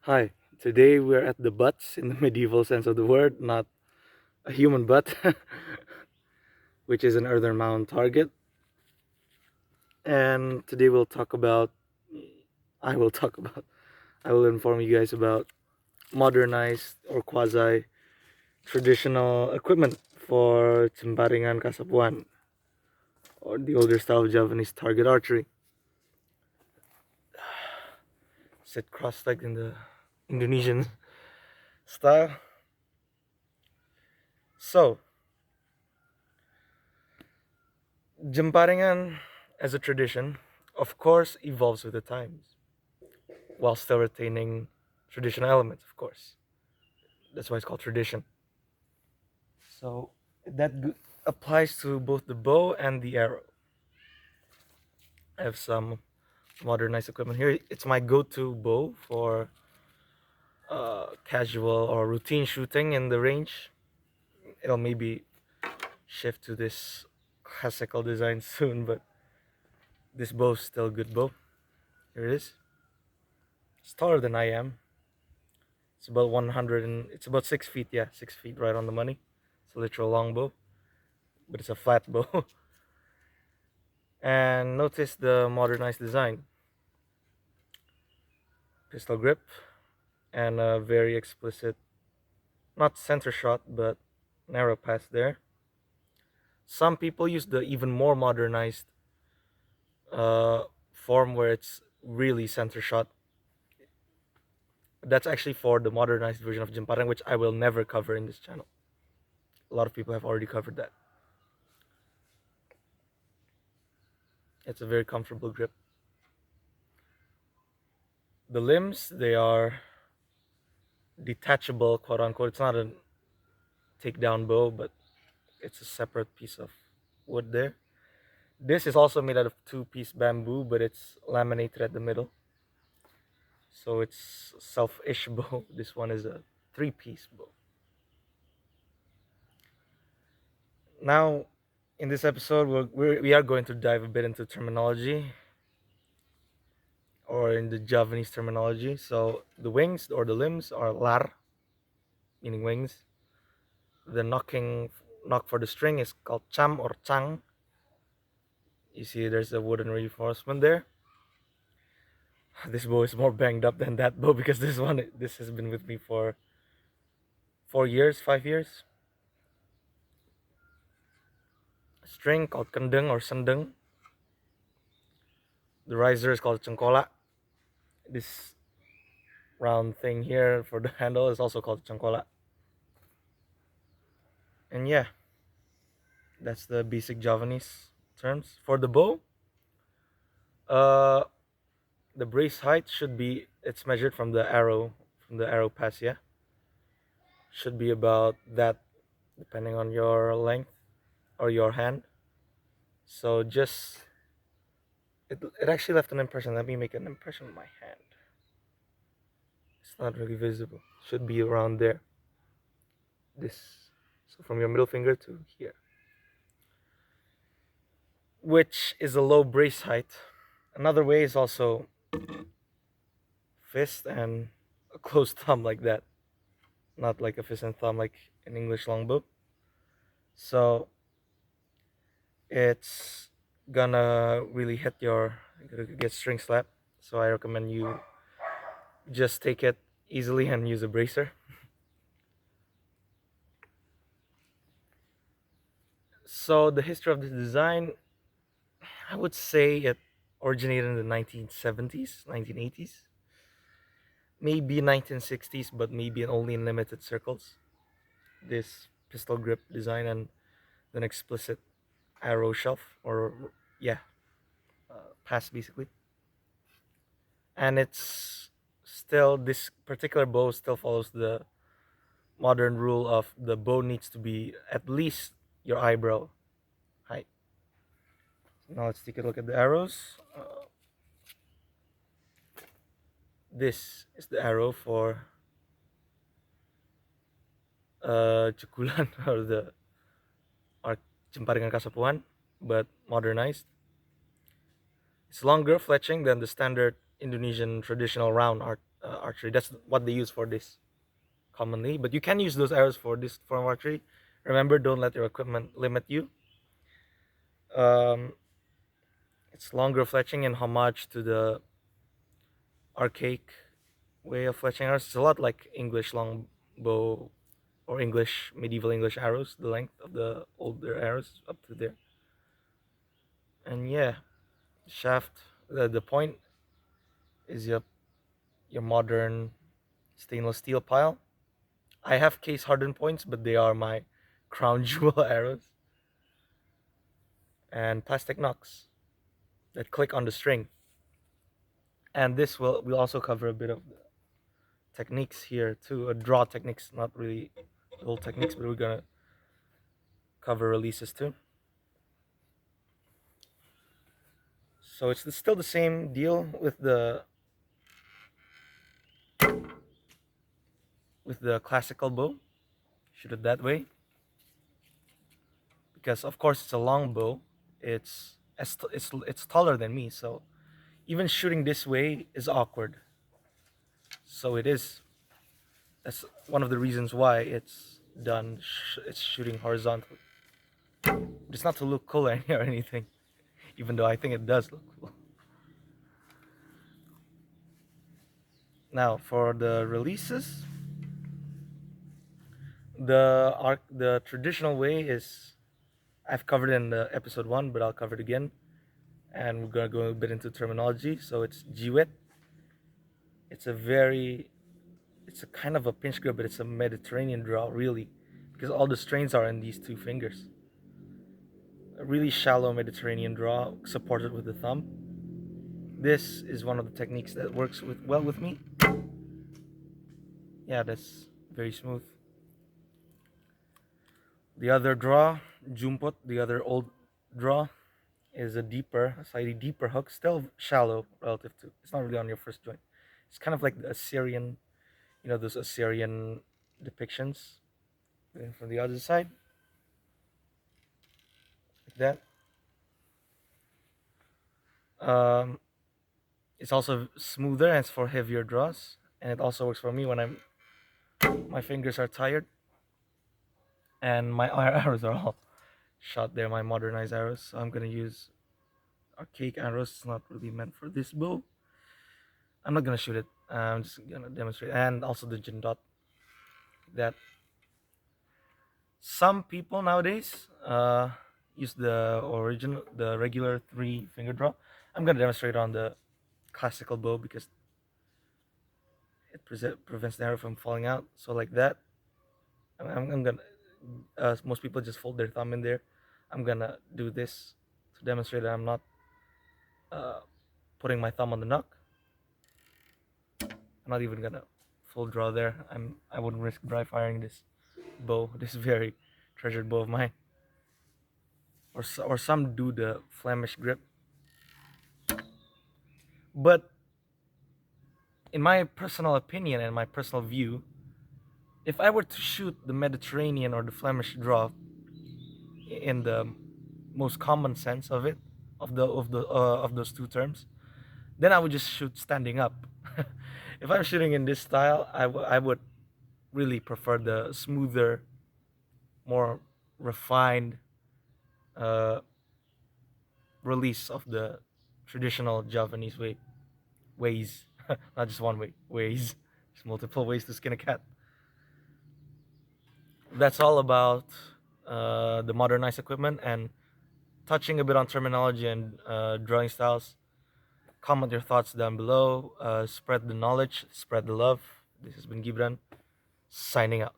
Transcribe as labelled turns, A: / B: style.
A: Hi, today we're at the butts in the medieval sense of the word, not a human butt, which is an earthen mound target. And today I will talk about, I will inform you guys about modernized or quasi traditional equipment for Cembaringan Kasapuan, or the older style of Javanese target archery. Sit cross legged in the Indonesian style. So, Jemparingan as a tradition, of course, evolves with the times while still retaining traditional elements, of course. That's why it's called tradition. So applies to both the bow and the arrow. I have some modernized equipment here. It's my go-to bow for casual or routine shooting in the range. It'll maybe shift to this classical design soon, but this bow's still a good bow. Here it is. It's taller than I am. It's about 100 and it's about 6 feet. Yeah, 6 feet, right on the money. It's a literal longbow, but it's a flat bow. And notice the modernized design: pistol grip and a very explicit, not center shot, but narrow pass there. Some people use the even more modernized uh, form where it's really center shot. That's actually for the modernized version of Jimparang, which I will never cover in this channel. A lot of people have already covered that. It's a very comfortable grip. The limbs, they are detachable, quote unquote. It's not a takedown bow, but it's a separate piece of wood there. This is also made out of two-piece bamboo, but it's laminated at the middle. So it's self-ish bow. This one is a three-piece bow. Now, in this episode, we are going to dive a bit into terminology, or in the Javanese terminology. So the wings or the limbs are lar, meaning wings. The knock for the string is called cham or chang. You see, there's a wooden reinforcement there. This bow is more banged up than that bow because this has been with me for 4 years, 5 years. String called kendeng or sendeng. The riser is called cengkola. This round thing here for the handle is also called cengkola. And yeah, that's the basic Javanese terms. For the bow, uh, the brace height should be, it's measured from the arrow pass, yeah. Should be about that, depending on your length or your hand. So it actually left an impression. Let me make an impression of my hand. It's not really visible. Should be around there. This. So from your middle finger to here. Which is a low brace height. Another way is also fist and a closed thumb like that. Not like a fist and thumb like an English longbow. So it's gonna really hit get string slap. So I recommend you just take it easily and use a bracer. So the history of the design, I would say it originated in the 1970s, 1980s, maybe 1960s, but maybe only in limited circles. This pistol grip design and an explicit arrow shelf, or yeah, pass basically. And it's still, this particular bow still follows the modern rule of the bow needs to be at least your eyebrow height. Now let's take a look at the arrows. This is the arrow for Cukulan or the Jemparingan Kasapuan, but modernized. It's longer fletching than the standard Indonesian traditional round archery. That's what they use for this commonly. But you can use those arrows for this form of archery. Remember, don't let your equipment limit you. Um, it's longer fletching in homage to the archaic way of fletching arrows. It's a lot like English longbow or English medieval English arrows. The length of the older arrows up to there. And yeah, shaft. The point is your modern stainless steel pile. I have case hardened points, but they are my crown jewel arrows. And plastic knocks that click on the string. And this will also cover a bit of the techniques here too. Draw techniques, not really old techniques, but we're gonna cover releases too. So it's still the same deal with the classical bow. Shoot it that way because of course it's a long bow. It's taller than me, so even shooting this way is awkward. So it is. That's one of the reasons why it's done. It's shooting horizontally. It's not to look cool or anything, even though I think it does look cool. Now for the releases, the traditional way is I've covered in the episode 1, but I'll cover it again, and we're gonna go a bit into terminology. So it's jiwet. It's a kind of a pinch grip, but it's a Mediterranean draw really, because all the strains are in these two fingers. A really shallow Mediterranean draw supported with the thumb. This is one of the techniques that works well with me. Yeah, that's very smooth. The other draw, jumpot, the other old draw, is a slightly deeper hook, still shallow relative to. It's not really on your first joint. It's kind of like the Assyrian, those Assyrian depictions. And from the other side, like that. It's also smoother and it's for heavier draws, and it also works for me when my fingers are tired, and my arrows are all shot there. My modernized arrows. So I'm gonna use archaic arrows. It's not really meant for this bow. I'm not gonna shoot it. I'm just gonna demonstrate, and also the jindot. That some people nowadays use the regular 3-finger draw. I'm gonna demonstrate on the classical bow because it prevents the arrow from falling out. So like that, I'm gonna. Most people just fold their thumb in there. I'm gonna do this to demonstrate that I'm not uh, putting my thumb on the knock. I'm not even gonna full draw there. I wouldn't risk dry firing this bow, this very treasured bow of mine. Or some do the Flemish grip. But in my personal opinion and my personal view, if I were to shoot the Mediterranean or the Flemish draw in the most common sense of it, of those two terms, then I would just shoot standing up. If I'm shooting in this style, I would really prefer the smoother, more refined release of the traditional Javanese ways. Not just one way, ways. There's multiple ways to skin a cat. That's all about the modernized equipment and touching a bit on terminology and drawing styles. Comment your thoughts down below. Spread the knowledge, spread the love. This has been Gibran, signing out.